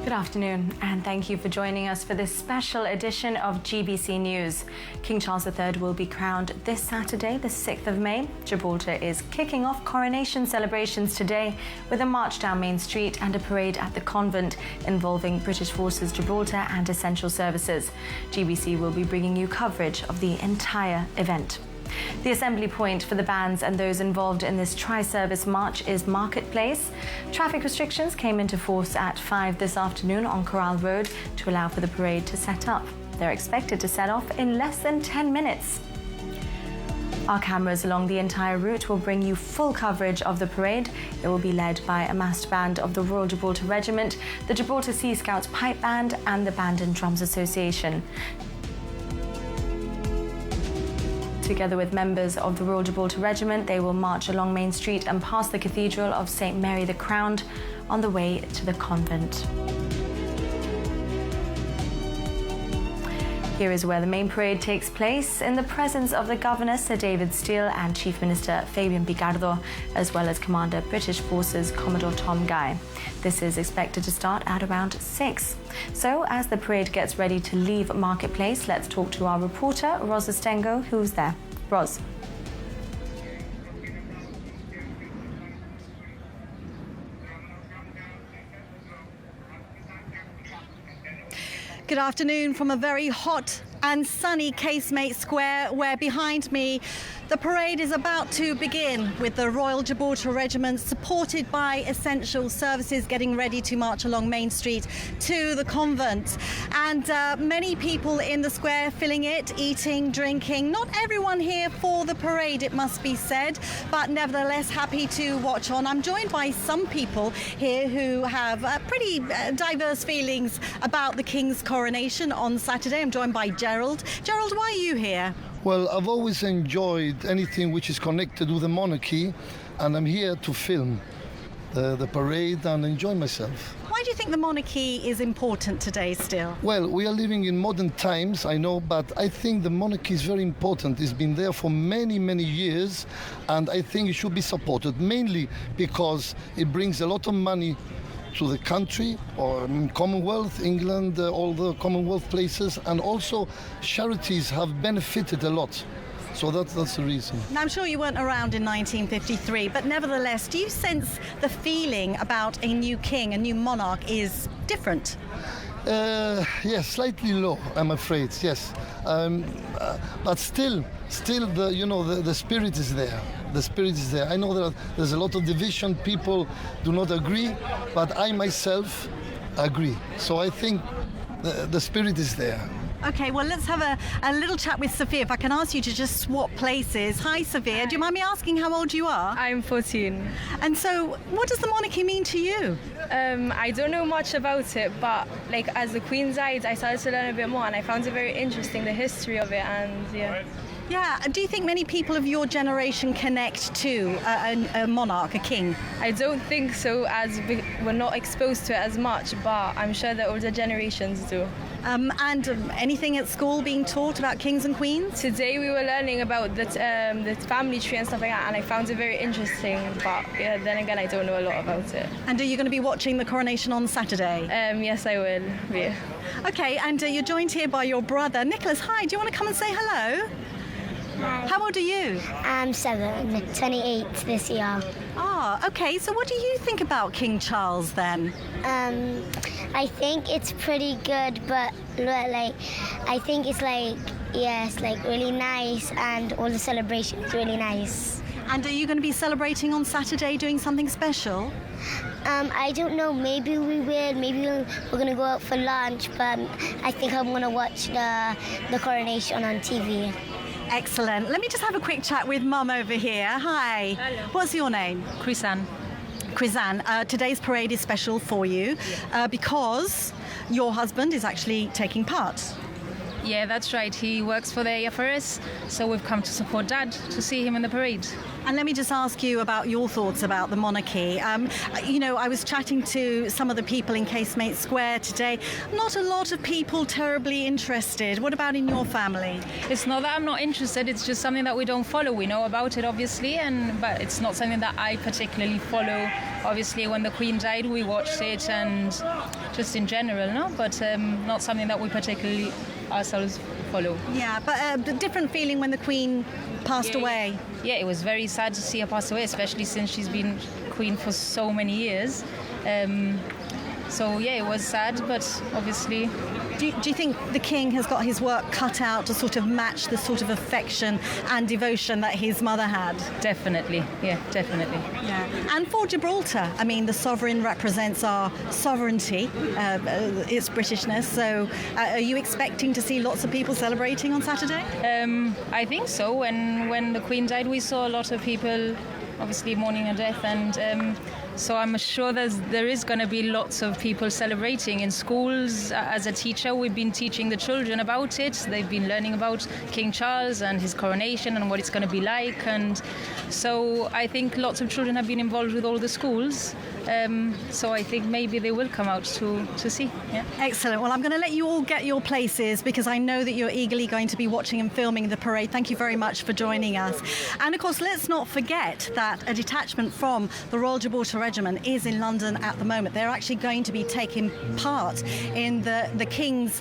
Good afternoon, and thank you for joining us for this special edition of GBC News. King Charles III will be crowned this Saturday, the 6th of May. Gibraltar is kicking off coronation celebrations today with a march down Main Street and a parade at the convent involving British Forces Gibraltar and essential services. GBC will be bringing you coverage of the entire event. The assembly point for the bands and those involved in this tri-service march is Marketplace. Traffic restrictions came into force at 5 this afternoon on Corral Road to allow for the parade to set up. They're expected to set off in less than 10 minutes. Our cameras along the entire route will bring you full coverage of the parade. It will be led by a massed band of the Royal Gibraltar Regiment, the Gibraltar Sea Scouts Pipe Band and the Band and Drums Association. Together with members of the Royal Gibraltar Regiment, they will march along Main Street and past the Cathedral of St Mary the Crowned on the way to the convent. Here is where the main parade takes place in the presence of the Governor, Sir David Steele, and Chief Minister Fabian Picardo, as well as Commander British Forces Commodore Tom Guy. This is expected to start at around 6. So as the parade gets ready to leave Marketplace, let's talk to our reporter, Ros Astengo, who's there. Ros. Good afternoon from a very hot and sunny Casemate Square, where behind me the parade is about to begin with the Royal Gibraltar Regiment, supported by essential services, getting ready to march along Main Street to the convent. And many people in the square filling it, eating, drinking. Not everyone here for the parade, it must be said, but nevertheless happy to watch on. I'm joined by some people here who have pretty diverse feelings about the King's coronation on Saturday. I'm joined by Gerald. Gerald, why are you here? Well, I've always enjoyed anything which is connected with the monarchy, and I'm here to film the parade and enjoy myself. Why do you think the monarchy is important today still? Well, we are living in modern times, I know, but I think the monarchy is very important. It's been there for many, many years, and I think it should be supported, mainly because it brings a lot of money to the country, or Commonwealth, England, all the Commonwealth places, and also charities have benefited a lot. So that's the reason. Now, I'm sure you weren't around in 1953, but nevertheless, do you sense the feeling about a new king, a new monarch is different? Yes, slightly low, I'm afraid, yes. But still the spirit is there. The spirit is there. I know that there's a lot of division. People do not agree, but I myself agree. So I think the spirit is there. Okay, well, let's have a little chat with Sophia. If I can ask you to just swap places. Hi, Sophia. Hi. Do you mind me asking how old you are? I'm 14. And so, what does the monarchy mean to you? I don't know much about it, but like as the Queen died, I started to learn a bit more, and I found it very interesting, the history of it, and yeah. Yeah, do you think many people of your generation connect to a monarch, a king? I don't think so, as we're not exposed to it as much, but I'm sure that older generations do. And anything at school being taught about kings and queens? Today we were learning about the family tree and stuff like that, and I found it very interesting, but yeah, then again I don't know a lot about it. And are you going to be watching the coronation on Saturday? Yes, I will. Yeah. Okay, and you're joined here by your brother. Nicholas, hi, do you want to come and say hello? Hi. How old are you? I'm 7, 28 this year. Ah, okay, so what do you think about King Charles then? I think it's pretty good, but like, I think it's like, yes, like really nice, and all the celebrations really nice. And are you going to be celebrating on Saturday, doing something special? I don't know, maybe we will, maybe we're going to go out for lunch, but I think I'm going to watch the coronation on TV. Excellent. Let me just have a quick chat with Mum over here. Hi. Hello. What's your name? Chrisanne. Chrisanne, today's parade is special for you because your husband is actually taking part. Yeah, that's right. He works for the AFRS, so we've come to support Dad to see him in the parade. And let me just ask you about your thoughts about the monarchy. I was chatting to some of the people in Casemate Square today. Not a lot of people terribly interested. What about in your family? It's not that I'm not interested, it's just something that we don't follow. We know about it, obviously, but it's not something that I particularly follow obviously when the Queen died, we watched it, and just in general, no? But not something that we particularly ourselves follow. Yeah, but a different feeling when the Queen passed away. Yeah, it was very sad to see her pass away, especially since she's been Queen for so many years. So yeah, it was sad, but obviously. Do you think the King has got his work cut out to sort of match the sort of affection and devotion that his mother had? Definitely, yeah, definitely. Yeah. And for Gibraltar, I mean, the sovereign represents our sovereignty, its Britishness. So are you expecting to see lots of people celebrating on Saturday? I think so. When the Queen died, we saw a lot of people obviously mourning her death, and so I'm sure there is going to be lots of people celebrating in schools. As a teacher, we've been teaching the children about it. They've been learning about King Charles and his coronation and what it's going to be like. And so I think lots of children have been involved with all the schools. So I think maybe they will come out to see. Yeah. Excellent. Well, I'm going to let you all get your places because I know that you're eagerly going to be watching and filming the parade. Thank you very much for joining us. And of course, let's not forget that a detachment from the Royal Gibraltar Regiment is in London at the moment. They're actually going to be taking part in the King's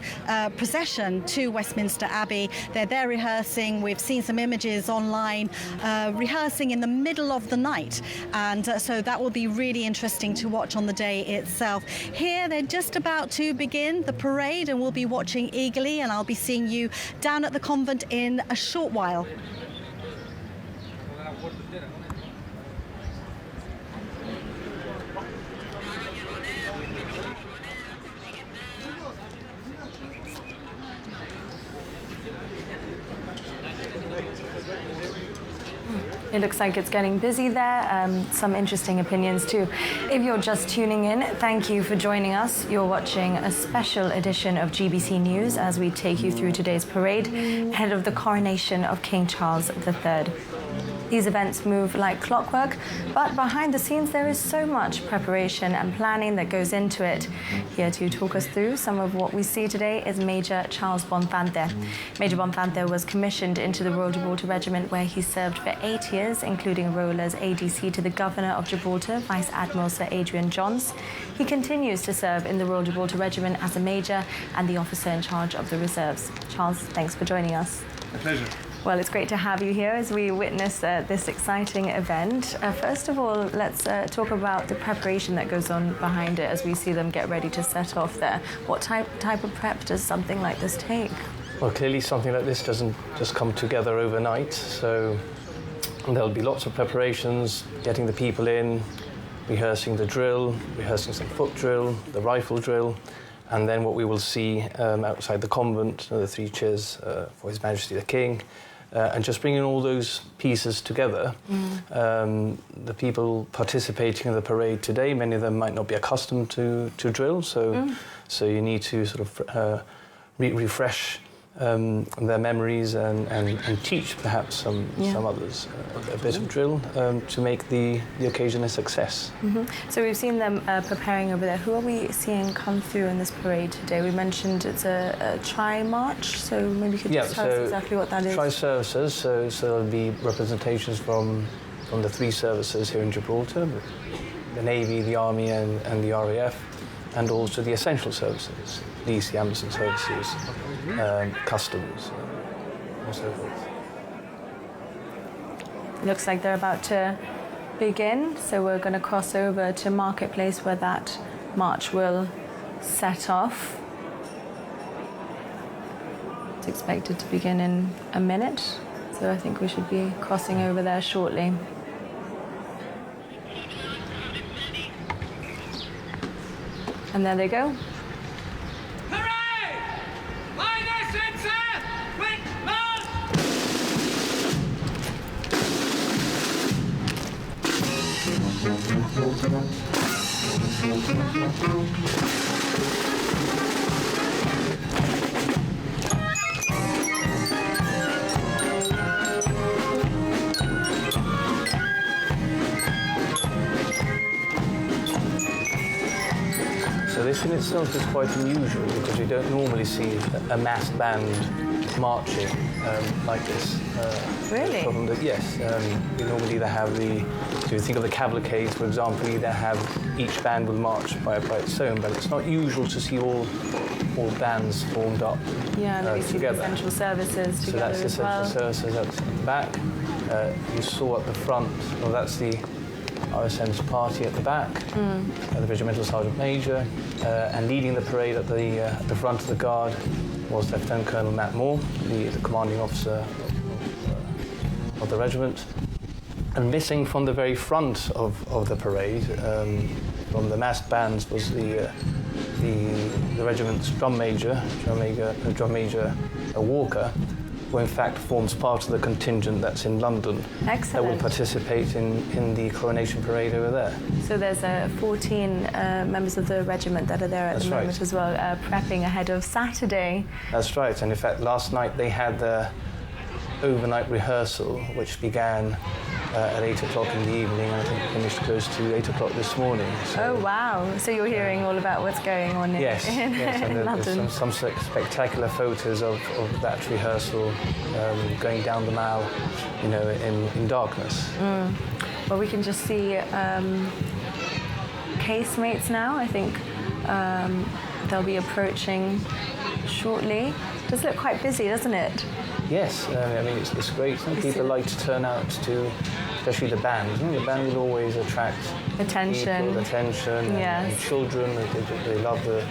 procession to Westminster Abbey. They're there rehearsing. We've seen some images online, rehearsing in the middle of the night. And so that will be really interesting to watch on the day itself. Here they're just about to begin the parade, and we'll be watching eagerly, and I'll be seeing you down at the convent in a short while. It looks like it's getting busy there. Some interesting opinions too. If you're just tuning in, thank you for joining us. You're watching a special edition of GBC News as we take you through today's parade ahead of the coronation of King Charles III. These events move like clockwork, but behind the scenes there is so much preparation and planning that goes into it. Here to talk us through some of what we see today is Major Charles Bonfante. Major Bonfante was commissioned into the Royal Gibraltar Regiment, where he served for 8 years, including a role as ADC to the Governor of Gibraltar, Vice Admiral Sir Adrian Johns. He continues to serve in the Royal Gibraltar Regiment as a major and the officer in charge of the reserves. Charles, thanks for joining us. A pleasure. Well, it's great to have you here as we witness this exciting event. First of all, let's talk about the preparation that goes on behind it as we see them get ready to set off there. What type of prep does something like this take? Well, clearly something like this doesn't just come together overnight, so there'll be lots of preparations, getting the people in, rehearsing the drill, rehearsing some foot drill, the rifle drill, and then what we will see outside the convent, the 3 cheers for His Majesty the King, and just bringing all those pieces together. The people participating in the parade today, many of them might not be accustomed to drill, so you need to sort of refresh their memories and teach perhaps some others a bit of drill to make the occasion a success. So we've seen them preparing over there. Who are we seeing come through in this parade today? We mentioned it's a tri-march, so maybe you could just tell us exactly what that is. Tri-services, so there'll be representations from the 3 services here in Gibraltar, the Navy, the Army and the RAF, and also the essential services, police, the Amazon services, customs, and so forth. Looks like they're about to begin, so we're going to cross over to Marketplace where that march will set off. It's expected to begin in a minute, so I think we should be crossing over there shortly. And there they go. So this in itself is quite unusual because you don't normally see a massed band marching like this. Really? Yes. We normally either have if you think of the cavalcades, for example, you either have each band will march by its own, but it's not usual to see all bands formed up Yeah, and then we see the together. essential services So together that's the as well. essential services at the back. You saw at the front, well, that's the RSM's party at the back, the Regimental Sergeant Major, and leading the parade at the front of the guard was Lieutenant Colonel Matt Moore, the commanding officer of the regiment. And missing from the very front of the parade, from the massed bands, was the regiment's drum major Walker, who in fact forms part of the contingent that's in London. Excellent. That will participate in the coronation parade over there. So there's 14 members of the regiment that are there at That's the right. moment as well, prepping ahead of Saturday. That's right, and in fact last night they had the overnight rehearsal, which began at 8 o'clock in the evening, and I think finished close to 8 o'clock this morning. So, Oh wow! So you're hearing all about what's going on yes, in and London. there's some spectacular photos of that rehearsal going down the Mall, in darkness. Well, we can just see casemates now. I think they'll be approaching shortly. Does look quite busy, doesn't it? Yes, it's great. People like to turn out to, especially the band. The band will always attract Attention. people, attention, and Yes. children. They love the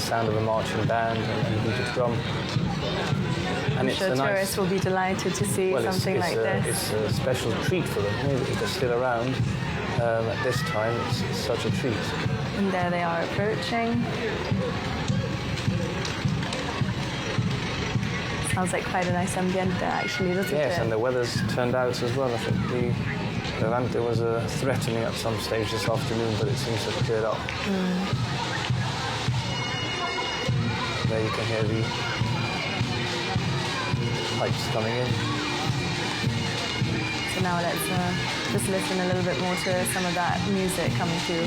sound of a marching band and beat of drum. And I'm it's sure a tourists will be delighted to see something like this. It's a special treat for them. If they're still around at this time, it's such a treat. And there they are approaching. Sounds like quite a nice ambiente, actually, doesn't it? Yes, and the weather's turned out as well. I think the Levante was threatening at some stage this afternoon, but it seems to have cleared up. There you can hear the pipes coming in. So now let's just listen a little bit more to some of that music coming through.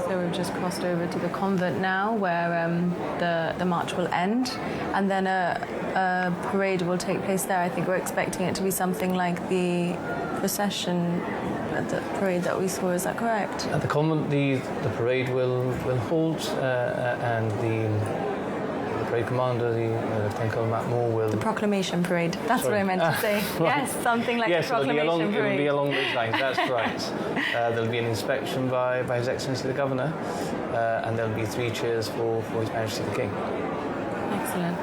So we've just crossed over to the convent now, where the march will end, and then a parade will take place there. I think we're expecting it to be something like the procession at the parade that we saw. Is that correct? At the convent, the parade will halt, and the parade commander, the Lieutenant Colonel Matt Moore, will... The proclamation parade. That's Sorry. what I meant to say. Right. Yes, something like yes, the proclamation it'll parade. be along those lines, that's right. There'll be an inspection by His Excellency the Governor, and there'll be 3 cheers for His Majesty the King. Excellent.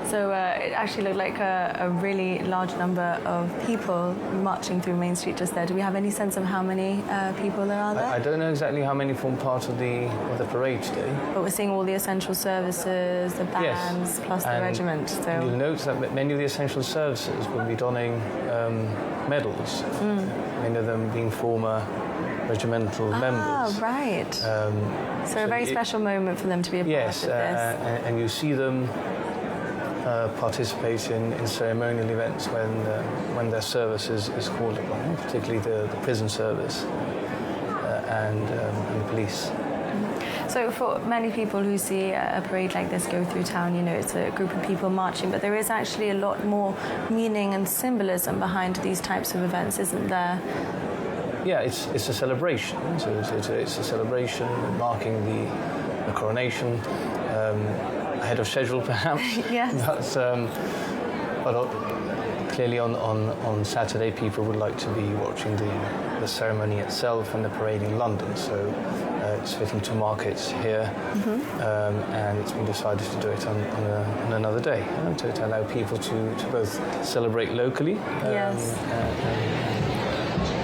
So it actually looked like a really large number of people marching through Main Street just there. Do we have any sense of how many people there are there? I don't know exactly how many form part of the parade today. But we're seeing all the essential services, the bands, Yes. plus the And regiment. So you'll note that many of the essential services will be donning medals, many of them being former regimental members. Ah, right. So a very special moment for them to be a part Yes, of this. and you see them participate in ceremonial events when their service is called upon, particularly the prison service and the police. So for many people who see a parade like this go through town, you know, it's a group of people marching, but there is actually a lot more meaning and symbolism behind these types of events, isn't there? Yeah, it's a celebration. So it's a celebration marking the coronation, ahead of schedule perhaps. Yes. But clearly on Saturday people would like to be watching the ceremony itself and the parade in London. So it's fitting to mark it here, and it's been decided to do it on another day, to allow people to both celebrate locally. Yes.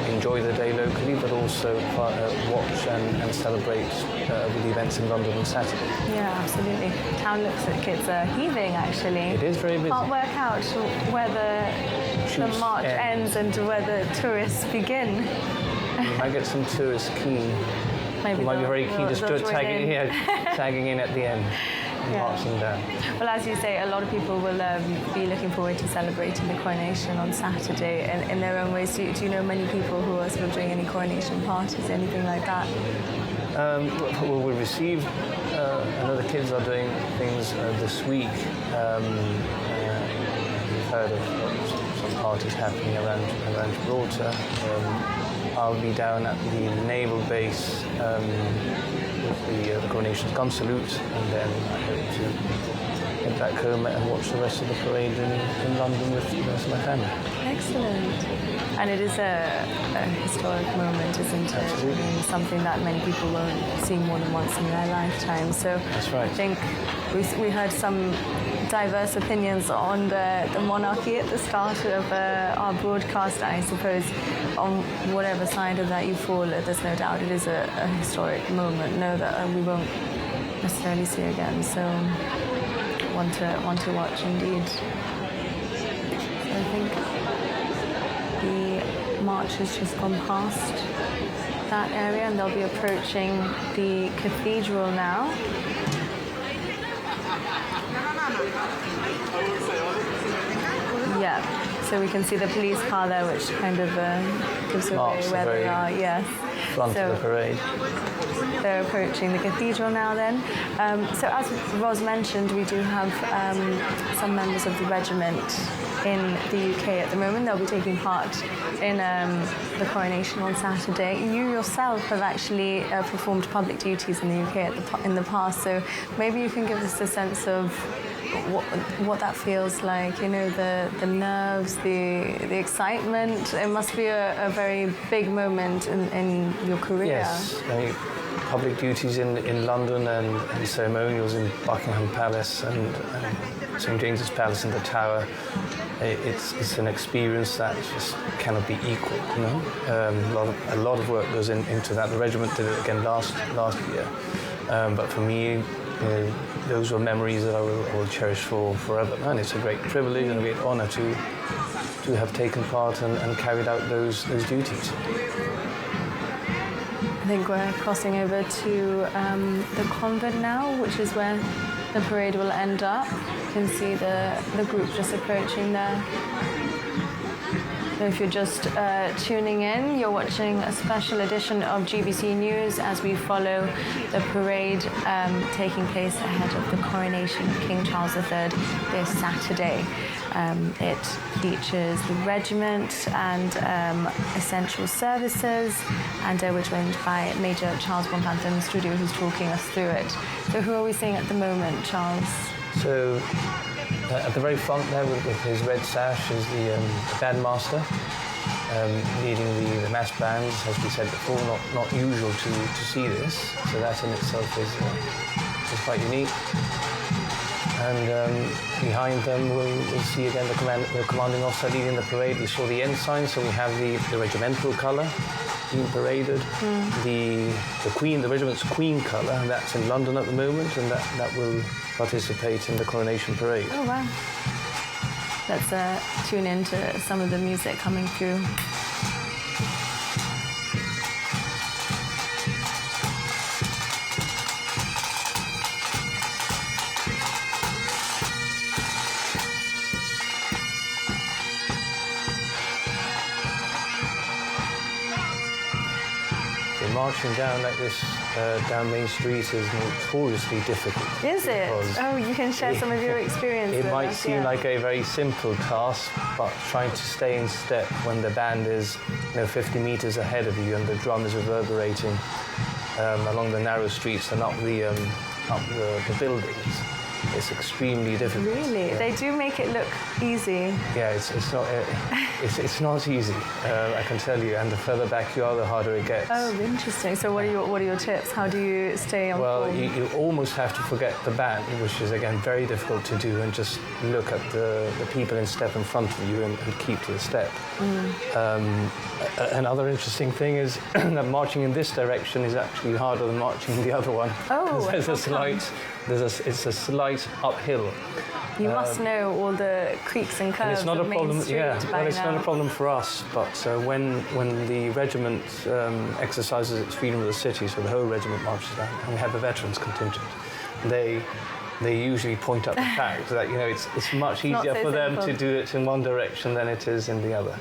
Enjoy the day locally, but also watch and celebrate with the events in London on Saturday. Yeah, absolutely. Town looks like it's heaving, actually. It is very busy. Can't work out where the march ends and where the tourists begin. You might get some tourists keen. Maybe might be very keen to start tagging tagging in at the end. Marching down. Well, as you say, a lot of people will be looking forward to celebrating the coronation on Saturday in their own ways. Do you know many people who are sort of doing any coronation parties, anything like that? Well, we received, and other kids are doing things this week. We've heard of some parties happening around Gibraltar. I'll be down at the naval base with the coronation gun salute, and then I hope to get back home and watch the rest of the parade in London with the rest of my family. Excellent. And it is a historic moment, isn't it? Absolutely. I mean, something that many people won't see more than once in their lifetime. So that's right. I think we heard some diverse opinions on the monarchy at the start of our broadcast. I suppose on whatever side of that you fall, there's no doubt it is a historic moment. No, that we won't necessarily see again. So want to watch indeed. So I think the march has just gone past that area, and they'll be approaching the cathedral now. Yeah, so we can see the police car there, which kind of gives away where they are. Yes. Front of the parade. They're approaching the cathedral now then. So as Ros mentioned, we do have some members of the regiment in the UK at the moment. They'll be taking part in the coronation on Saturday. You yourself have actually performed public duties in the UK in the past, so maybe you can give us a sense of what that feels like, you know, the nerves, the excitement. It must be a very big moment in your career. Yes, I mean, public duties in London and ceremonials in Buckingham Palace and St James's Palace in the Tower. It's an experience that just cannot be equal, you know. A lot of work goes into that. The regiment did it again last year, but for me, you know, those were memories that I will cherish forever. And it's a great privilege and a great honour to have taken part and carried out those duties. I think we're crossing over to the convent now, which is where the parade will end up. You can see the group just approaching there. So if you're just tuning in, you're watching a special edition of GBC News as we follow the parade taking place ahead of the coronation of King Charles III this Saturday. It features the regiment and essential services, and we're joined by Major Charles Bonplanter in the studio who's talking us through it. So who are we seeing at the moment, Charles? So at the very front there with his red sash is the bandmaster leading the mass bands. As we said before, not usual to see this, so that in itself is quite unique. And behind them we'll see again the commanding officer leading the parade. We saw the ensign, so we have the regimental colour being paraded. The regiment's Queen colour, that's in London at the moment, and that will participate in the coronation parade. Oh wow. Let's tune in to some of the music coming through. marching down like this, down Main Street is notoriously difficult. Is it? because Oh, you can share some of your experience. It with might us, seem yeah. like a very simple task, but trying to stay in step when the band is 50 meters ahead of you and the drum is reverberating along the narrow streets and up the buildings. It's extremely difficult. Really? Yeah. They do make it look easy. Yeah, it's not easy. I can tell you. And the further back you are, the harder it gets. Oh, interesting. So what are your tips? How do you stay on Well, form? you almost have to forget the band, which is again very difficult to do, and just look at the people in step in front of you and keep to the step. Another interesting thing is that marching in this direction is actually harder than marching in the other one. Oh, There's a how come? it's a slight uphill. You must know all the creaks and And curves it's not a of Main problem. Street Yeah, by well, it's not now. a problem for us. But when the regiment exercises its freedom of the city, so the whole regiment marches down, and we have the veterans contingent, they usually point out the fact that it's much Not easier so for them simple. to do it in one direction than it is in the other.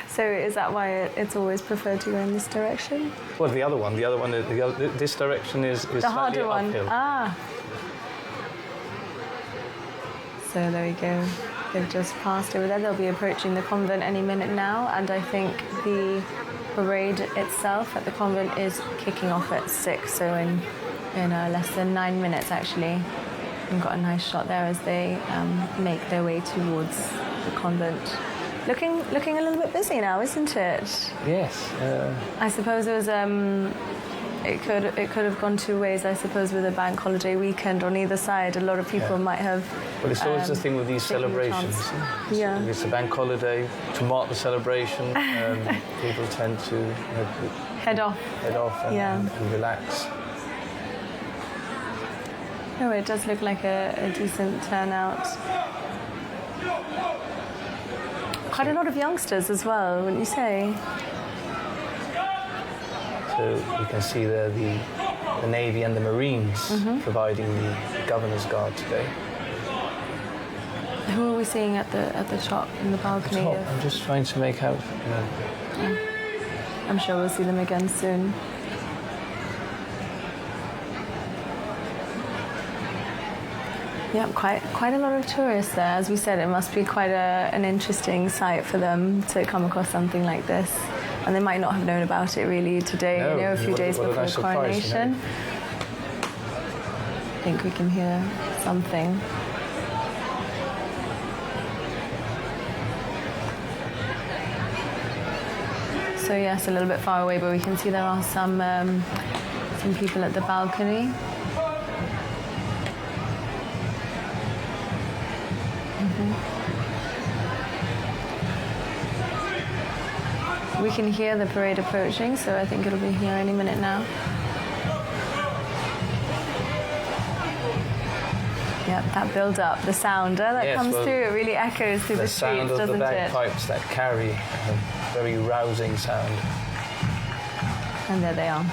So is that why it's always preferred to go in this direction? Well, the other one, this direction is The slightly harder one. uphill. Ah. So there we go. They've just passed over there. They'll be approaching the convent any minute now, and I think the parade itself at the convent is kicking off at 6, so in less than 9 minutes actually. We've got a nice shot there as they make their way towards the convent. Looking a little bit busy now, isn't it? Yes. I suppose it was. It could have gone two ways. I suppose with a bank holiday weekend on either side, a lot of people might have. Well, it's always the thing with these taken the celebrations. chance. Yeah. If it's a bank holiday, to mark the celebration, people tend to Head off. head off and relax. No, it does look like a decent turnout. Quite a lot of youngsters as well, wouldn't you say? So you can see there the Navy and the Marines providing the Governor's Guard today. Who are we seeing at the top in the balcony? Top, I'm just trying to make out. I'm sure we'll see them again soon. Yep, quite a lot of tourists there. As we said, it must be quite an interesting sight for them to come across something like this. And they might not have known about it really today, No, a few days what a before nice the surprise, coronation. I think we can hear something. So yes, a little bit far away, but we can see there are some people at the balcony. We can hear the parade approaching, so I think it'll be here any minute now. Yep, that build-up, the sound that Yes, comes well, through, it really echoes through the sound streets, of doesn't the it? bagpipes that carry a very rousing sound. And there they are.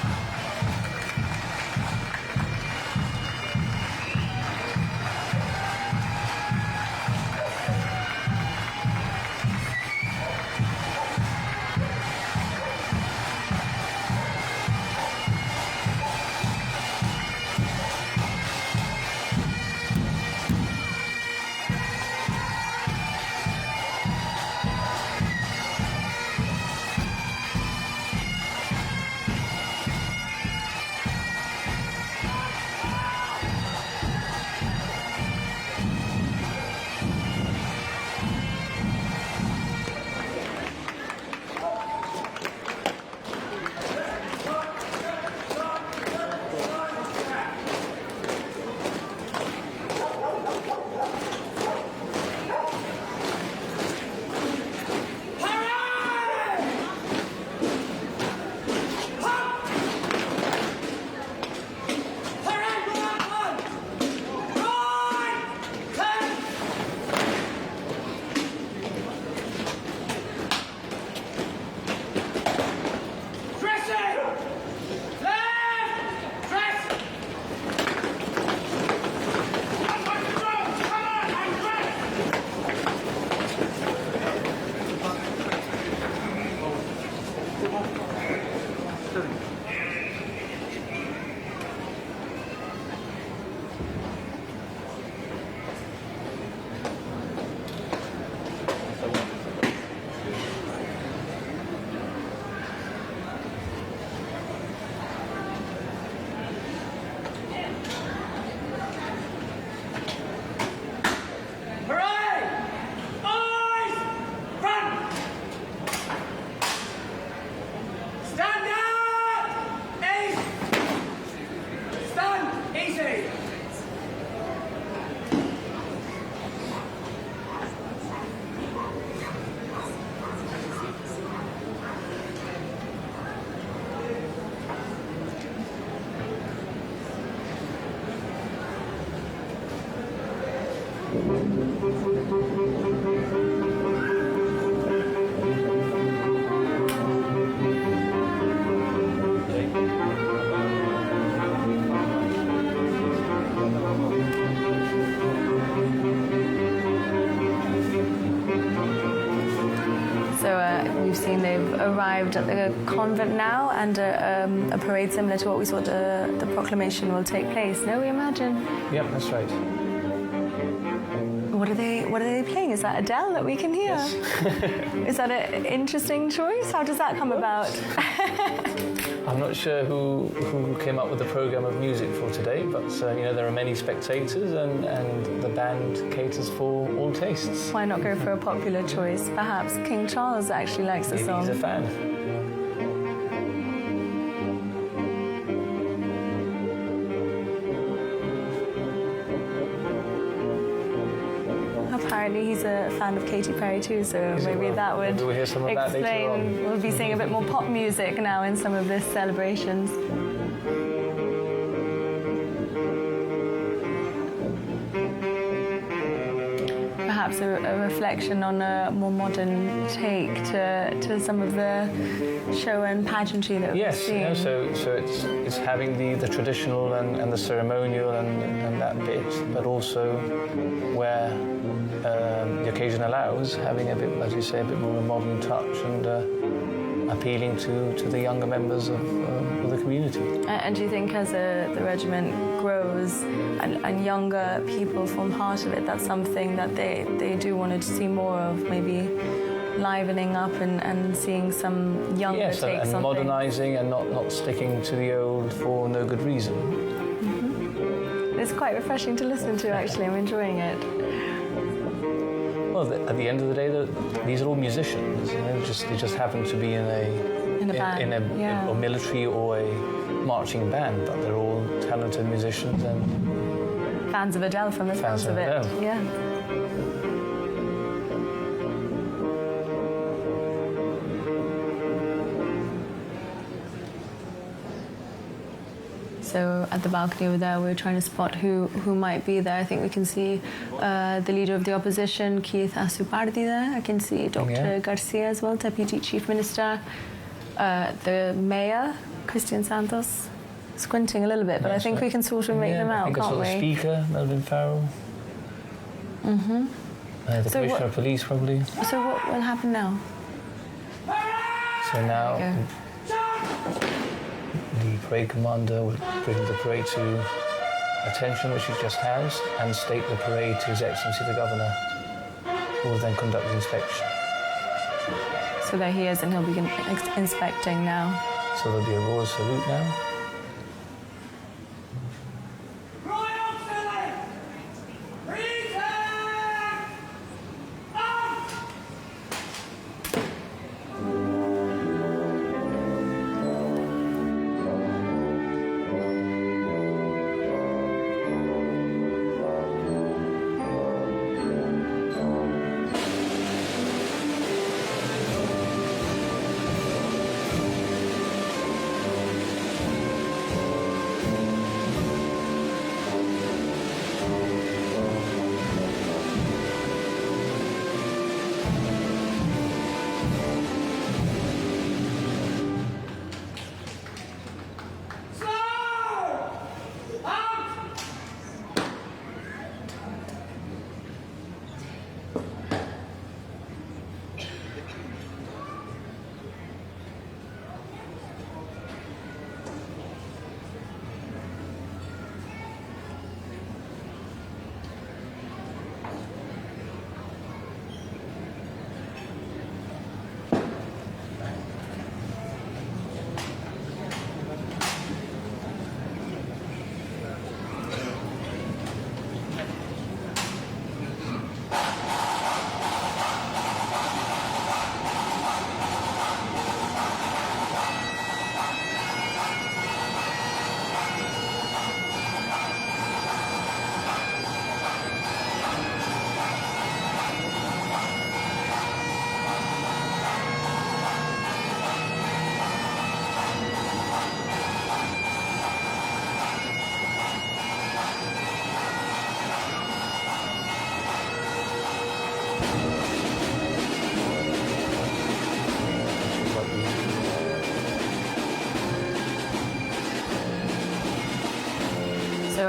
We've seen they've arrived at the convent now, and a parade similar to what we saw the proclamation will take place. No, we imagine. Yep, that's right. What are they playing? Is that Adele that we can hear? Yes. Is that an interesting choice? How does that come about? I'm not sure who came up with the programme of music for today, but there are many spectators, and the band caters for all tastes. Why not go for a popular choice? Perhaps King Charles actually likes the Maybe song. he's a fan. Apparently he's a fan of Katy Perry too, so maybe that would Maybe we'll hear some of that later explain. on. We'll be seeing a bit more pop music now in some of the celebrations. Perhaps a reflection on a more modern take to some of the show and pageantry that we've Yes, seen. so it's having the traditional and the ceremonial and that bit, but also where the occasion allows, having a bit, as you say, a bit more of a modern touch and appealing to the younger members of the community. And do you think as the regiment grows and younger people form part of it, that's something that they do want to see more of, maybe livening up and seeing some younger Yes, takes and on modernising and not sticking to the old for no good reason. things? It's quite refreshing to listen to, actually. I'm enjoying it. Well, at the end of the day, these are all musicians. They just happen to be in In a band, in yeah. a military or a marching band, but they're all talented musicians and Fans of Adele from the Fans sounds of of it. Adele. Yeah. So at the balcony over there, we're trying to spot who might be there. I think we can see the leader of the opposition, Keith Asupardi, there. I can see Dr. Yeah. Garcia as well, Deputy Chief Minister. The Mayor, Christian Santos, squinting a little bit, but I think we can sort of make them I out, think I can't saw the we? Speaker, Melvin Farrell. Mm-hmm. The So Commissioner of Police, probably. So what will happen now? So now There you the parade commander will bring the parade to attention, which he just has, and state the parade to His Excellency the Governor, who will then conduct the inspection. So there he is, and he'll begin inspecting now. So there'll be a royal salute now.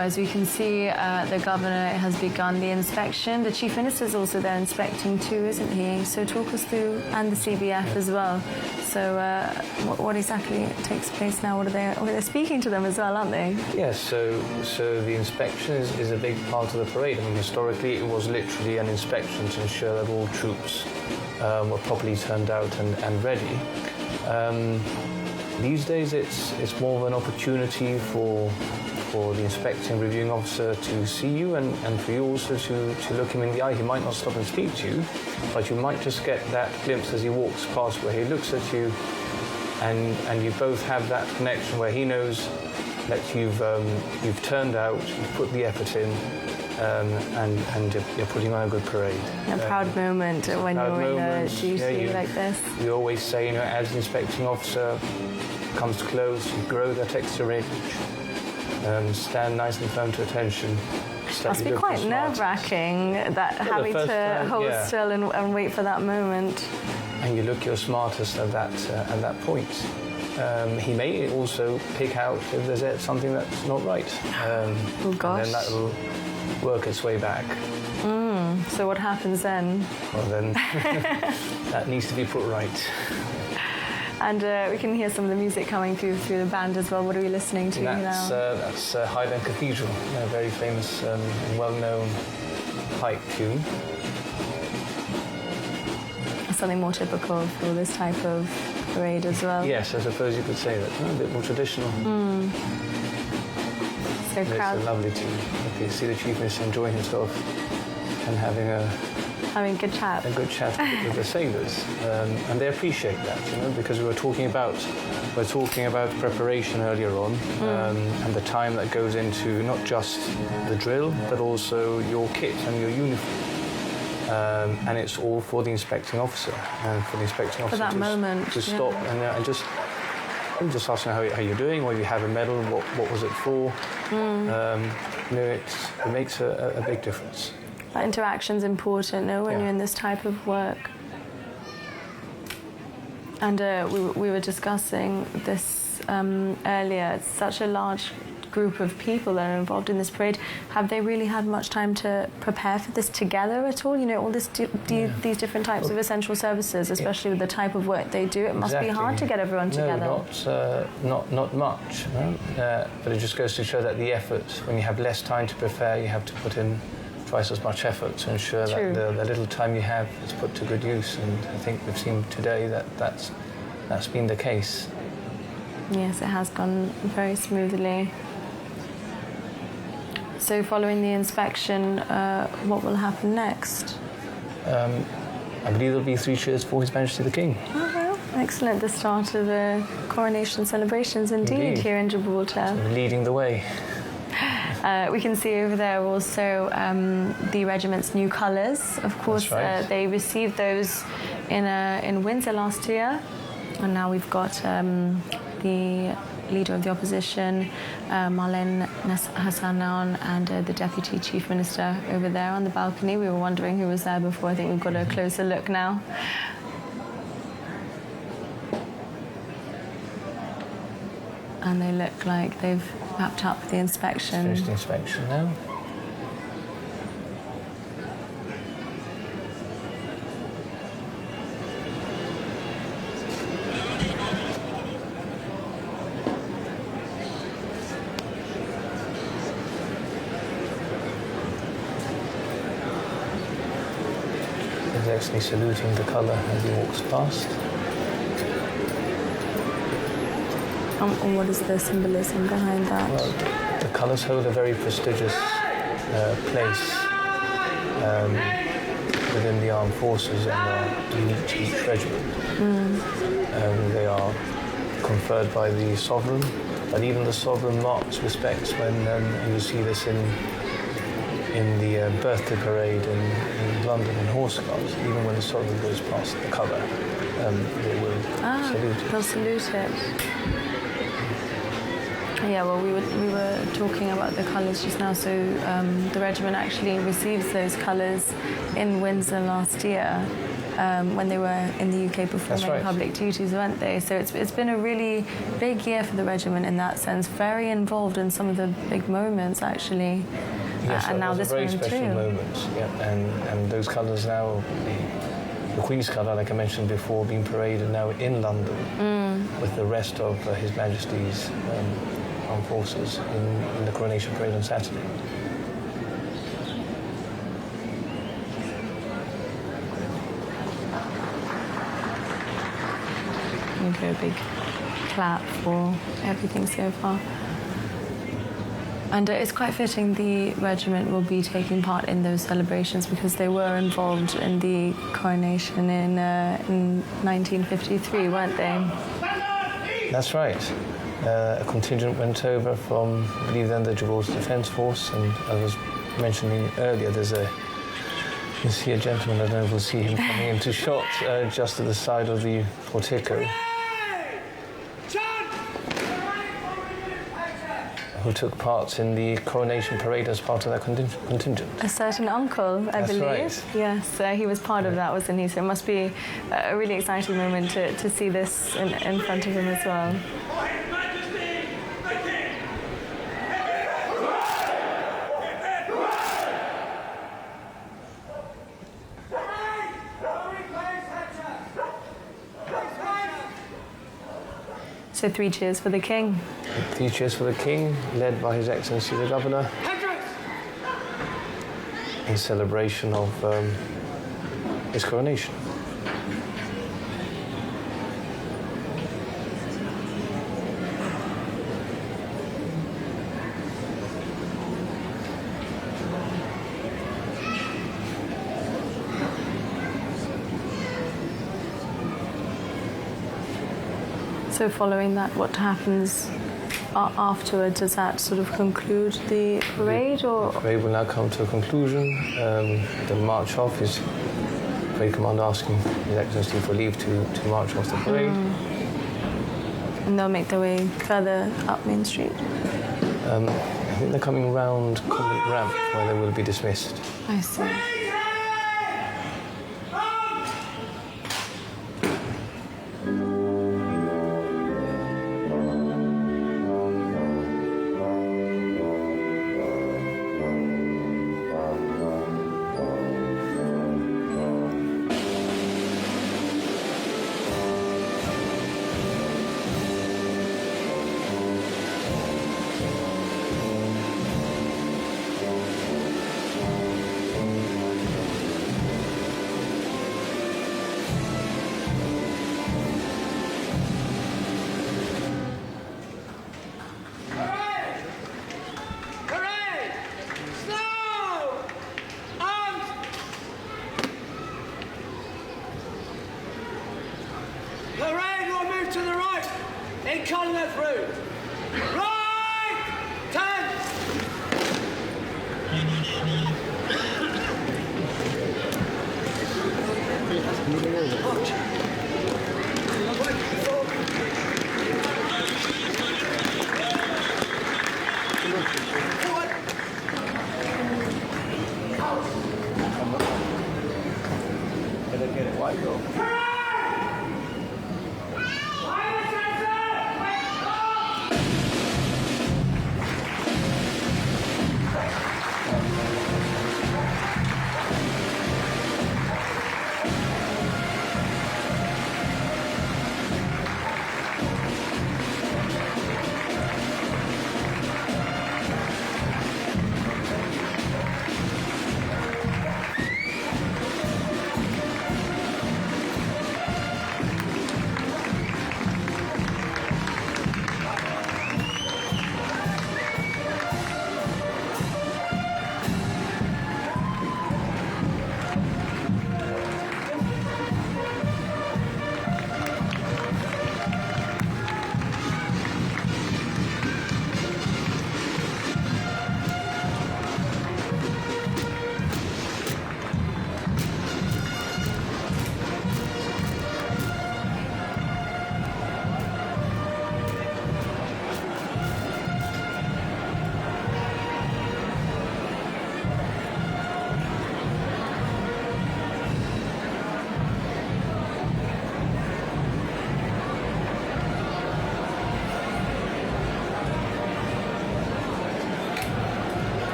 as we can see, the governor has begun the inspection. The chief minister is also there inspecting too, isn't he? So talk us through, and the CBF as well. So what exactly takes place now? They're speaking to them as well, aren't they? Yes, so the inspection is a big part of the parade. I mean, historically it was literally an inspection to ensure that all troops were properly turned out and ready. These days it's more of an opportunity for the inspecting reviewing officer to see you and for you also to look him in the eye. He might not stop and speak to you, but you might just get that glimpse as he walks past where he looks at you, and you both have that connection where he knows that you've turned out, you've put the effort in, and you're putting on a good parade. A proud moment when you're in a duty like this. You always say, as the inspecting officer comes close, you grow that extra inch, stand nice and firm to attention. Must be quite nerve-wracking, having to hold still and wait for that moment. And you look your smartest at that point. He may also pick out if there's something that's not right. Oh gosh. And then that will work its way back. So what happens then? Well then, that needs to be put right. And we can hear some of the music coming through the band as well. What are we listening to now? That's Highland Cathedral, a very famous, well-known pipe tune. Something more typical for this type of parade as well. Yes, I suppose you could say that. A bit more traditional. So proud. It's a lovely tune. You see the Chief Minister enjoying himself and having a good chat with the sailors, and they appreciate that, because we were talking about preparation earlier on, and the time that goes into not just the drill but also your kit and your uniform, and it's all for the inspecting officer and for the inspecting officer to stop and just ask how you're doing, or you have a medal, what was it for? It makes a big difference. That interaction's important, when you're in this type of work. And we were discussing this earlier. It's such a large group of people that are involved in this parade. Have they really had much time to prepare for this together at all? All these different types of essential services, especially with the type of work they do. It must be hard to get everyone together. Not much. But it just goes to show that the effort, when you have less time to prepare, you have to put in twice as much effort to ensure that the little time you have is put to good use, and I think we've seen today that's been the case. Yes, it has gone very smoothly. So following the inspection, what will happen next? I believe there'll be 3 cheers for His Majesty the King. Oh, well, excellent. The start of the coronation celebrations indeed here in Gibraltar. So leading the way. We can see over there also the regiment's new colours. Of course, they received those in Windsor last year, and now we've got the Leader of the Opposition, Marlene Hassanan, and the Deputy Chief Minister over there on the balcony. We were wondering who was there before. I think we've got a closer look now. And they look like they've wrapped up the inspection. Finished the inspection now. He's actually saluting the colour as he walks past. And what is the symbolism behind that? Well, the colours hold a very prestigious place within the armed forces and are unique to each regiment. They are conferred by the sovereign, but even the sovereign marks respects when you see this in the birthday parade in London in horse cars. Even when the sovereign goes past the colour, they will salute it. They'll salute it. Yeah, well, we were talking about the colours just now. So the regiment actually receives those colours in Windsor last year when they were in the UK performing public duties, weren't they? So it's been a really big year for the regiment in that sense. Very involved in some of the big moments, actually. Yes, And now this very one special too. moments. Yeah, and those colours now. The Queen's colour, like I mentioned before, being paraded now in London with the rest of His Majesty's armed forces in the coronation parade on Saturday. Give her a big clap for everything so far. And it's quite fitting the regiment will be taking part in those celebrations because they were involved in the coronation in 1953, weren't they? That's right. A contingent went over from, I believe then, the Gibraltar Defence Force, and as I was mentioning earlier, you see a gentleman, I don't know if we'll see him coming into shot just to the side of the portico, who took part in the coronation parade as part of that contingent. A certain uncle, I believe. Right. Yes, he was part of that, wasn't he? So it must be a really exciting moment to see this in front of him as well. So 3 cheers for the King. 3 cheers for the King, led by His Excellency the Governor, in celebration of his coronation. So following that, what happens afterwards? Does that sort of conclude the parade, or? The parade will now come to a conclusion. The march off is Parade Commander asking His Excellency for leave to march off the parade. And they'll make their way further up Main Street. I think they're coming round Convent Ramp, where they will be dismissed. I see. Conleth route. Right! 10!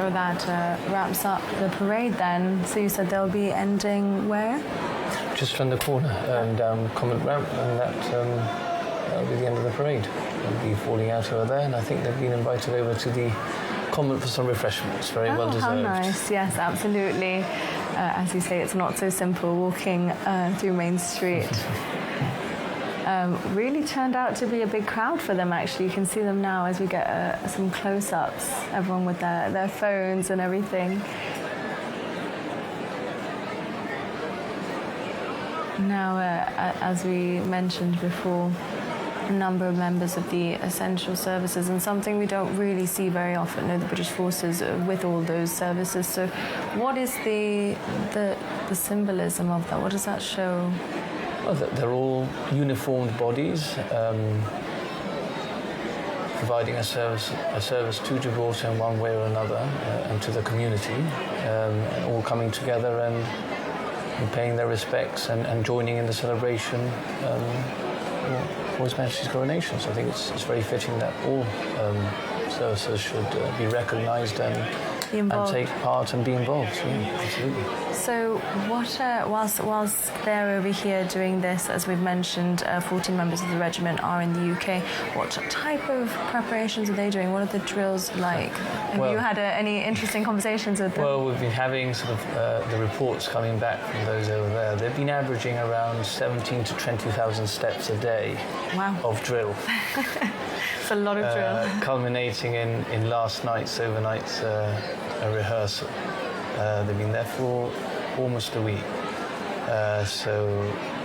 So that wraps up the parade then. So you said they'll be ending where? Just around the corner, down Common Ramp, and that'll be the end of the parade. They'll be falling out over there, and I think they've been invited over to the Common for some refreshments. Very well deserved. How nice! Yes, absolutely. As you say, it's not so simple walking through Main Street. Really turned out to be a big crowd for them, actually. You can see them now as we get some close-ups, everyone with their phones and everything. Now, as we mentioned before, a number of members of the essential services, and something we don't really see very often, the British forces with all those services. So what is the symbolism of that? What does that show? Well, they're all uniformed bodies, providing a service to Gibraltar in one way or another, and to the community, and all coming together and paying their respects and joining in the celebration for His Majesty's coronation. So I think it's very fitting that all services should be recognised and take part and be involved. Yeah, absolutely. So whilst they're over here doing this, as we've mentioned, 14 members of the regiment are in the UK. What type of preparations are they doing? What are the drills like? Have you had any interesting conversations with them? Well, we've been having sort of the reports coming back from those over there. They've been averaging around 17 to 20,000 steps a day of drill. It's a lot of drill. Culminating in last night's overnight rehearsal. They've been there for almost a week.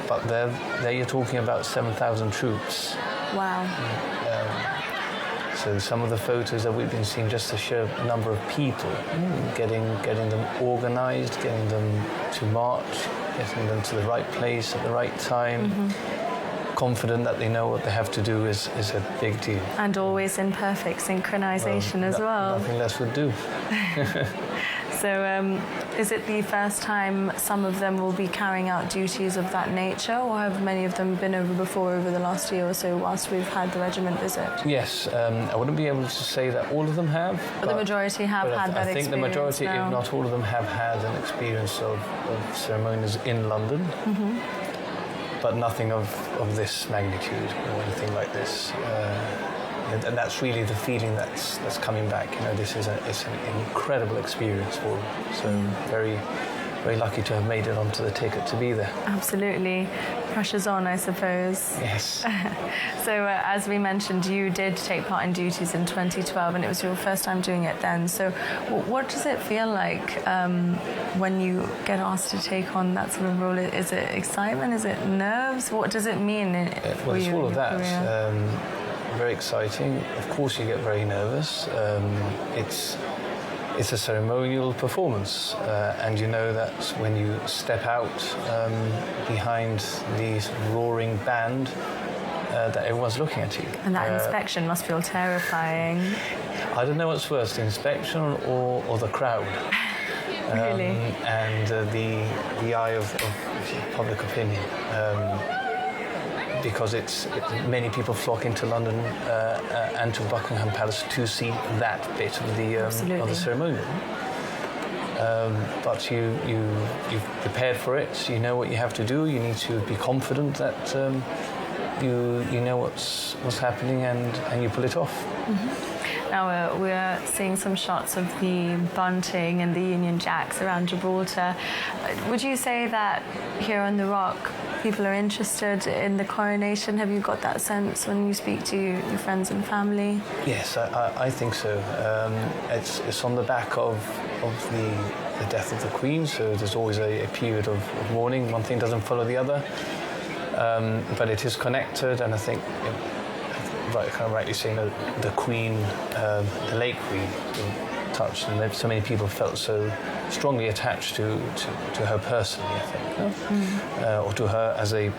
But there you're talking about 7,000 troops. Wow. So some of the photos that we've been seeing, just the sheer number of people, getting them organised, getting them to march, getting them to the right place at the right time, confident that they know what they have to do is a big deal. And always in perfect synchronisation as well. Nothing less would do. So is it the first time some of them will be carrying out duties of that nature, or have many of them been over before over the last year or so whilst we've had the regiment visit? Yes, I wouldn't be able to say that all of them have. But the majority have had that experience. I think the majority, if not all of them, have had an experience of ceremonies in London, but nothing of this magnitude or anything like this. And that's really the feeling that's coming back. You know, it's an incredible experience for them. So very, very lucky to have made it onto the ticket to be there. Absolutely. Pressure's on, I suppose. Yes. So as we mentioned, you did take part in duties in 2012, and it was your first time doing it then. So what does it feel like when you get asked to take on that sort of role? Is it excitement? Is it nerves? What does it mean for you? Well, it's all of that. Very exciting. Of course, you get very nervous. It's a ceremonial performance, and you know that when you step out behind the roaring band, that everyone's looking at you. And that inspection must feel terrifying. I don't know what's worse, the inspection or the crowd. Really? And the eye of public opinion. Because many people flock into London and to Buckingham Palace to see that bit of the ceremony. But you've prepared for it. You know what you have to do. You need to be confident that you know what's happening and you pull it off. Now we're seeing some shots of the bunting and the Union Jacks around Gibraltar. Would you say that here on the Rock, people are interested in the coronation? Have you got that sense when you speak to your friends and family? Yes, I think so. It's on the back of the death of the Queen, so there's always a period of mourning. One thing doesn't follow the other, but it is connected, and I think. Kind of rightly saying the Queen, the late Queen, touched, and so many people felt so strongly attached to her personally, I think, or to her as the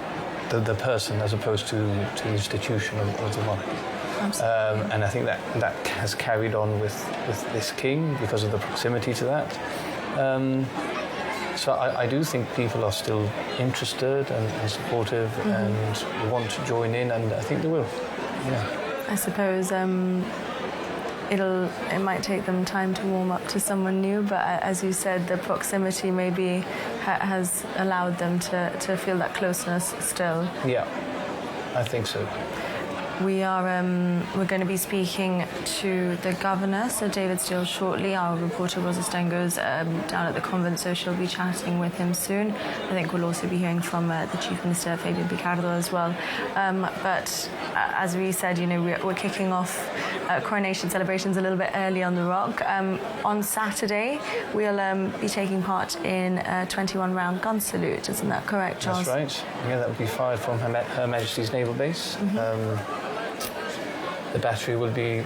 person as opposed to the institution of the monarchy. And I think that has carried on with this king because of the proximity to that. So I do think people are still interested and supportive and want to join in, and I think they will. Yeah. I suppose it might take them time to warm up to someone new, but as you said, the proximity maybe has allowed them to feel that closeness still. Yeah, I think so. We're going to be speaking to the governor, Sir David Steele, shortly. Our reporter Rosa Stengo's down at the convent, so she'll be chatting with him soon. I think we'll also be hearing from the Chief Minister, Fabian Picardo, as well. But as we said, we're kicking off coronation celebrations a little bit early on the Rock. On Saturday, we'll be taking part in a 21-round gun salute. Isn't that correct, Charles? That's right. Yeah, that will be fired from Her Majesty's Naval Base. Mm-hmm. The battery will be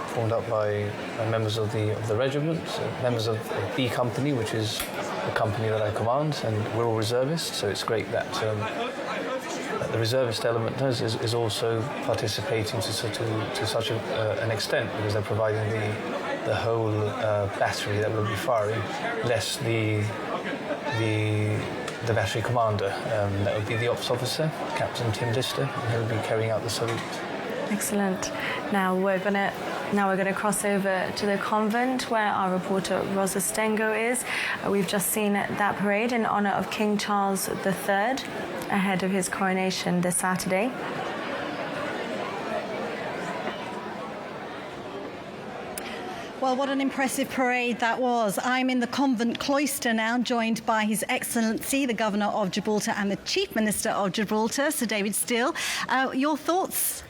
formed up by members of the regiment, members of B Company, which is the company that I command, and we're all reservists, so it's great that the reservist element is also participating to such an extent, because they're providing the whole battery that will be firing, less the battery commander. That would be the ops officer, Captain Tim Lister, who will be carrying out the salute. Excellent. Now we're gonna cross over to the convent where our reporter Rosa Stengo is. We've just seen that parade in honour of King Charles III ahead of his coronation this Saturday. Well, what an impressive parade that was. I'm in the convent cloister now, joined by His Excellency, the Governor of Gibraltar and the Chief Minister of Gibraltar, Sir David Steele. Your thoughts?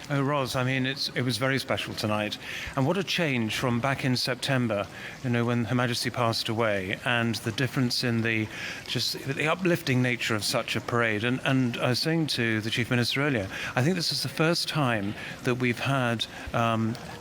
Oh, Ros, I mean, it was very special tonight. And what a change from back in September, when Her Majesty passed away, and the difference in the uplifting nature of such a parade. And I was saying to the Chief Minister earlier, I think this is the first time that we've had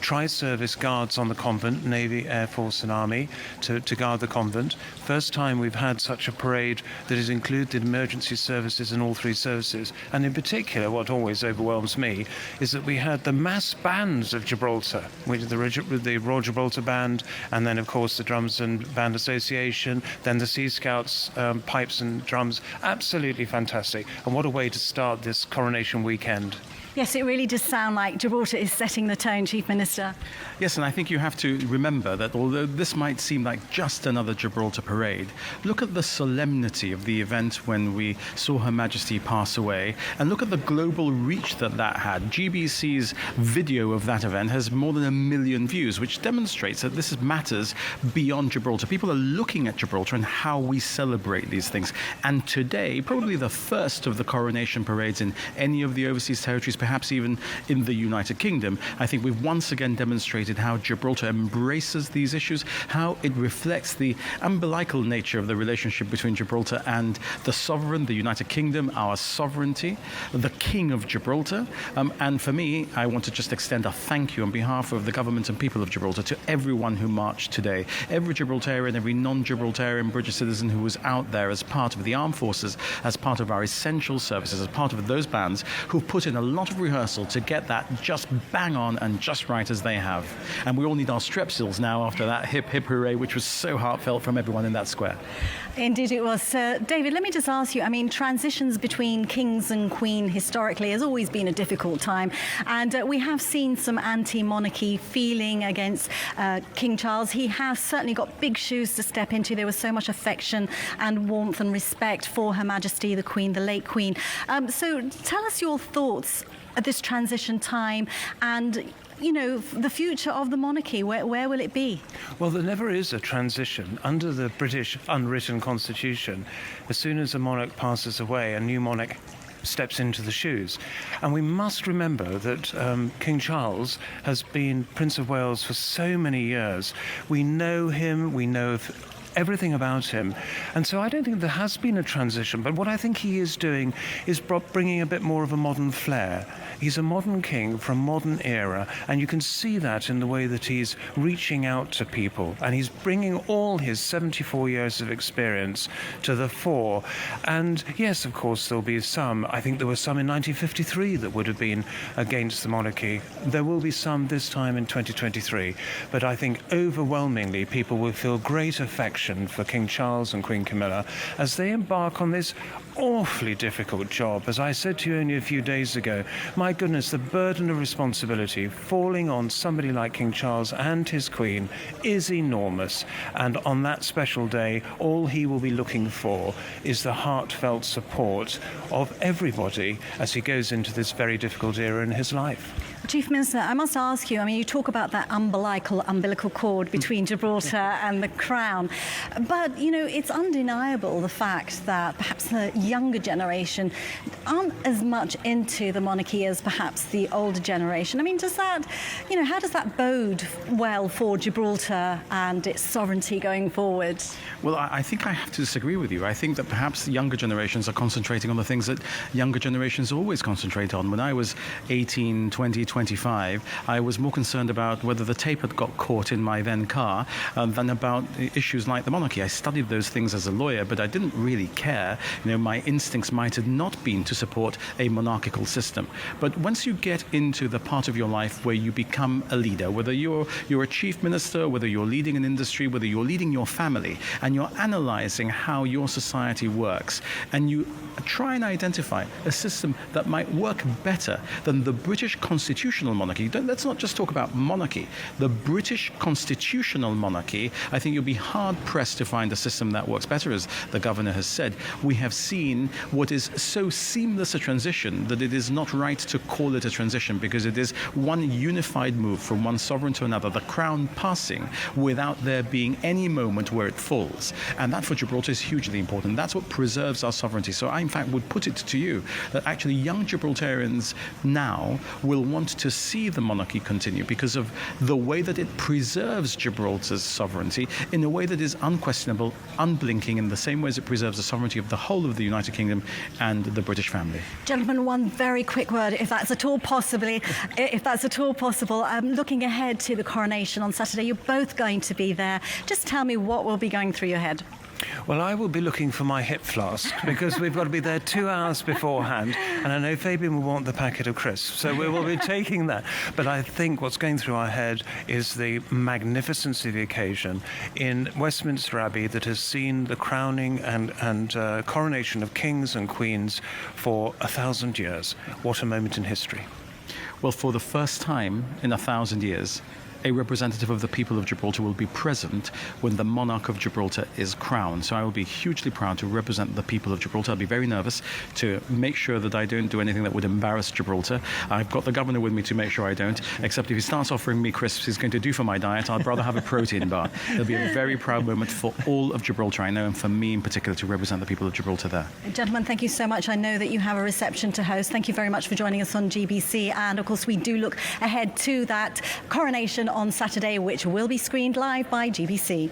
tri-service guards on the convent, Navy, Air Force and Army, to guard the convent. First time we've had such a parade that has included emergency services in all three services. And in particular, what always overwhelms me is that we had the mass bands of Gibraltar, with the Royal Gibraltar Band, and then, of course, the Drums and Band Association, then the Sea Scouts, pipes and drums. Absolutely fantastic. And what a way to start this coronation weekend. Yes, it really does sound like Gibraltar is setting the tone, Chief Minister. Yes, and I think you have to remember that although this might seem like just another Gibraltar parade, look at the solemnity of the event when we saw Her Majesty pass away, and look at the global reach that had. GBC's video of that event has more than 1 million views, which demonstrates that this matters beyond Gibraltar. People are looking at Gibraltar and how we celebrate these things. And today, probably the first of the coronation parades in any of the overseas territories, perhaps even in the United Kingdom, I think we've once again demonstrated how Gibraltar embraces these issues, how it reflects the umbilical nature of the relationship between Gibraltar and the sovereign, the United Kingdom, our sovereignty, the King of Gibraltar. And for me, I want to just extend a thank you on behalf of the government and people of Gibraltar to everyone who marched today, every Gibraltarian, every non-Gibraltarian British citizen who was out there as part of the armed forces, as part of our essential services, as part of those bands who put in a lot of rehearsal to get that just bang on and just right as they have. And we all need our strepsils now after that hip hip hooray, which was so heartfelt from everyone in that square. Indeed it was. David, let me just ask you, I mean, transitions between kings and queen historically has always been a difficult time, and we have seen some anti-monarchy feeling against King Charles. He has certainly got big shoes to step into. There was so much affection and warmth and respect for Her Majesty the Queen, the late Queen. So tell us your thoughts at this transition time and the future of the monarchy. Where will it be? Well, there never is a transition. Under the British unwritten constitution, as soon as a monarch passes away, a new monarch steps into the shoes. And we must remember that King Charles has been Prince of Wales for so many years. We know him, we know everything about him. And so I don't think there has been a transition, but what I think he is doing is bringing a bit more of a modern flair. He's a modern king from a modern era, and you can see that in the way that he's reaching out to people, and he's bringing all his 74 years of experience to the fore. And yes, of course, there'll be some. I think there were some in 1953 that would have been against the monarchy. There will be some this time in 2023, but I think overwhelmingly people will feel great affection celebration for King Charles and Queen Camilla as they embark on this awfully difficult job. As I said to you only a few days ago, my goodness, the burden of responsibility falling on somebody like King Charles and his Queen is enormous. And on that special day, all he will be looking for is the heartfelt support of everybody as he goes into this very difficult era in his life. Chief Minister, I must ask you, I mean, you talk about that umbilical cord between Gibraltar and the Crown, but, you know, it's undeniable the fact that perhaps the younger generation aren't as much into the monarchy as perhaps the older generation. I mean, does that, you know, how does that bode well for Gibraltar and its sovereignty going forward? Well, I think I have to disagree with you. I think that perhaps the younger generations are concentrating on the things that younger generations always concentrate on. When I was 18, 20, 25, I was more concerned about whether the tape had got caught in my then car than about issues like the monarchy. I studied those things as a lawyer, but I didn't really care. You know, my instincts might have not been to support a monarchical system. But once you get into the part of your life where you become a leader, whether you're a chief minister, whether you're leading an industry, whether you're leading your family, and you're analyzing how your society works, and you try and identify a system that might work better than the British constitutional monarchy. Let's not just talk about monarchy. The British constitutional monarchy, I think you'll be hard-pressed to find a system that works better, as the governor has said. We have seen what is so seamless a transition that it is not right to call it a transition, because it is one unified move from one sovereign to another, the crown passing without there being any moment where it falls. And that for Gibraltar is hugely important. That's what preserves our sovereignty. So I, in fact, would put it to you that actually young Gibraltarians now will want to see the monarchy continue because of the way that it preserves Gibraltar's sovereignty in a way that is unquestionable, unblinking, in the same way as it preserves the sovereignty of the whole of the United Kingdom and the British family. Gentlemen, one very quick word, if that's at all possible. Looking ahead to the coronation on Saturday, you're both going to be there. Just tell me what will be going through your head. Well, I will be looking for my hip flask because we've got to be there 2 hours beforehand, and I know Fabian will want the packet of crisps, so we will be taking that. But I think what's going through our head is the magnificence of the occasion in Westminster Abbey that has seen the crowning and coronation of kings and queens for 1,000 years. What a moment in history. Well, for the first time in 1,000 years, a representative of the people of Gibraltar will be present when the monarch of Gibraltar is crowned. So I will be hugely proud to represent the people of Gibraltar. I'll be very nervous to make sure that I don't do anything that would embarrass Gibraltar. I've got the governor with me to make sure I don't, except if he starts offering me crisps, he's going to do for my diet. I'd rather have a protein bar. It'll be a very proud moment for all of Gibraltar, I know, and for me in particular to represent the people of Gibraltar there. Gentlemen, thank you so much. I know that you have a reception to host. Thank you very much for joining us on GBC. And of course, we do look ahead to that coronation on Saturday, which will be screened live by GBC.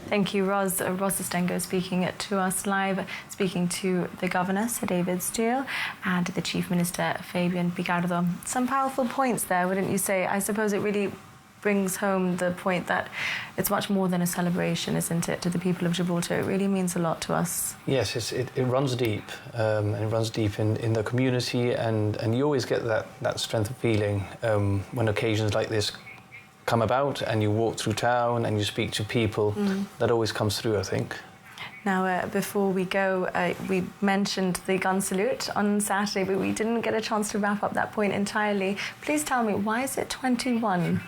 Thank you, Ros. Ros Ostengo speaking to us live, speaking to the Governor, Sir David Steele, and the Chief Minister, Fabian Picardo. Some powerful points there, wouldn't you say? I suppose it really brings home the point that it's much more than a celebration, isn't it, to the people of Gibraltar? It really means a lot to us. Yes, it runs deep, and it runs deep in the community, and you always get that strength of feeling when occasions like this come about and you walk through town and you speak to people. That always comes through, I think. Now, before we go, we mentioned the gun salute on Saturday, but we didn't get a chance to wrap up that point entirely. Please tell me, why is it 21?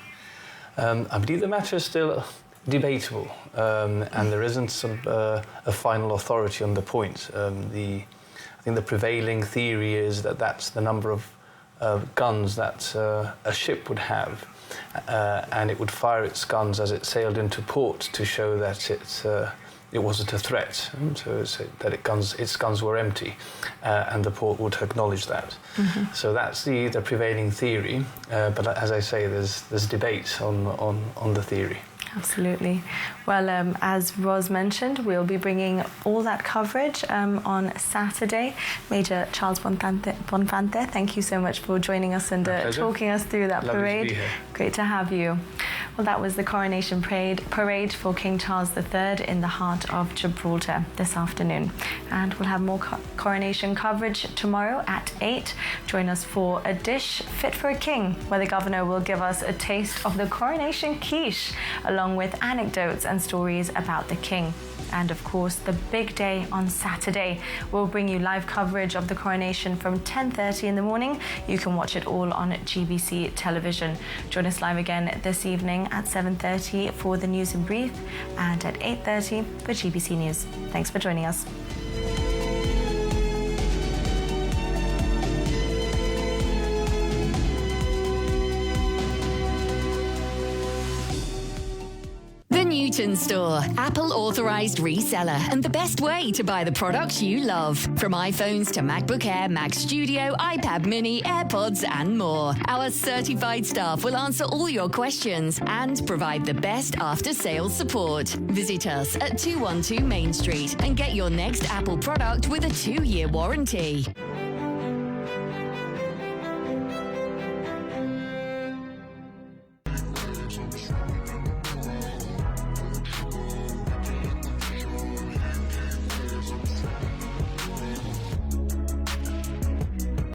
I believe the matter is still debatable, and there isn't a final authority on the point. I think the prevailing theory is that that's the number of guns that a ship would have, and it would fire its guns as it sailed into port to show that it wasn't a threat, so that its guns were empty, and the port would acknowledge that. So that's the prevailing theory, but as I say, there's debate on the theory. Absolutely. Well, as Ros mentioned, we'll be bringing all that coverage on Saturday. Major Charles Bonfante, thank you so much for joining us and talking us through that Lovely parade. to be here. Great to have you. Well, that was the coronation parade for King Charles III in the heart of Gibraltar this afternoon. And we'll have more coronation coverage tomorrow at 8. Join us for a dish fit for a king, where the governor will give us a taste of the coronation quiche, along with anecdotes and stories about the king. And of course, the big day on Saturday. We'll bring you live coverage of the coronation from 10:30 in the morning. You can watch it all on GBC television. Join us live again this evening at 7:30 for the news in brief and at 8:30 for GBC News. Thanks for joining us. Newton Store, Apple authorized reseller and the best way to buy the products you love. From iPhones to MacBook Air, Mac Studio, iPad Mini, AirPods and more. Our certified staff will answer all your questions and provide the best after-sales support. Visit us at 212 Main Street and get your next Apple product with a 2-year warranty.